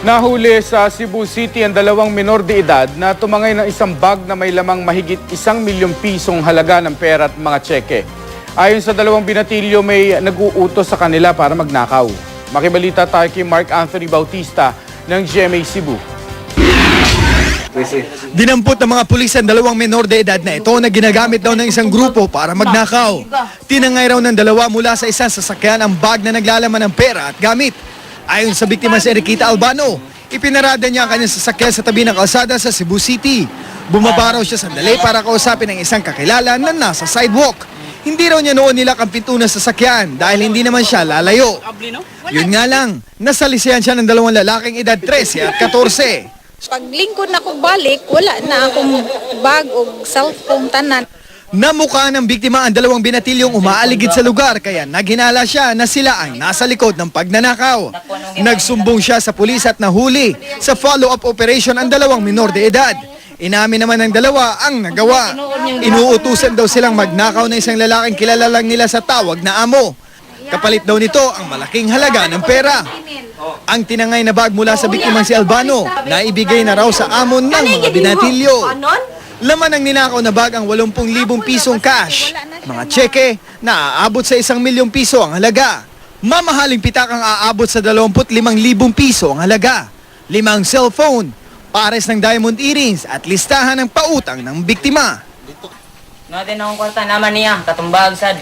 Nahuli sa Cebu City ang dalawang minor de edad na tumangay ng isang bag na may lamang mahigit 1 milyong pisong halaga ng pera at mga tseke. Ayon sa dalawang binatilyo, may nag-uutos sa kanila para magnakaw. Makibalita tayo kay Mark Anthony Bautista ng GMA Cebu. Dinampot ng mga pulis ang dalawang menor de edad na ito na ginagamit daw ng isang grupo para magnakaw. Tinangay raw ng dalawa mula sa isang sasakyan ang bag na naglalaman ng pera at gamit. Ayon sa biktima si Enriqueta Albano, ipinarada niya ang kanyang sasakyan sa tabi ng kalsada sa Cebu City. Bumaba raw siya sandali para kausapin ang isang kakilala na nasa sidewalk. Hindi raw niya noon nilak ang pinto ng sasakyan dahil hindi naman siya lalayo. Yun nga lang, nasalisihan siya ng dalawang lalaking edad 13 at 14. Paglingkod na ko balik, wala na akong bag o cellphone tanan. Namukha ng biktima ang dalawang binatilyong umaaligid sa lugar kaya naghinala siya na sila ang nasa likod ng pagnanakaw. Nagsumbong siya sa pulis at nahuli. Sa follow-up operation ang dalawang minor de edad. Inamin naman ng dalawa ang nagawa. Inuutusan daw silang magnakaw na isang lalaking kilala lang nila sa tawag na amo. Kapalit daw nito ang malaking halaga ng pera. Ang tinangay na bag mula sa biktimang si Albano na ibigay na raw sa amo ng mga binatilyo. Laman ng ninakaw na bag ang 80,000 pisong cash. Mga tseke na aabot sa 1 milyong piso ang halaga. Mamahaling pitakang aabot sa 25,000 piso ang halaga. 5 cellphone, pares ng diamond earrings at listahan ng pautang ng biktima. Natin akong kwarta naman niya, katumbag sad.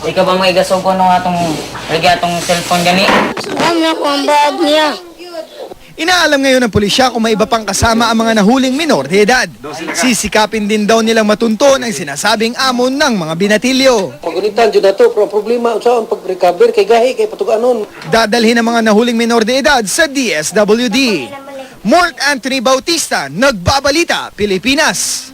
Ikaw ba mga igasog ko nung atong cellphone gani? Alam ko ang bag niya. Inaalam ngayon ng pulisya kung may iba pang kasama ang mga nahuling minor de edad. Sisikapin din daw nilang matunton ang sinasabing amo ng mga binatilyo. Pagunitan dyan na ito, problema saan pag-recover kay gahi, kay patuganon. Dadalhin ang mga nahuling minor de edad sa DSWD. Mark Anthony Bautista, Nagbabalita, Pilipinas.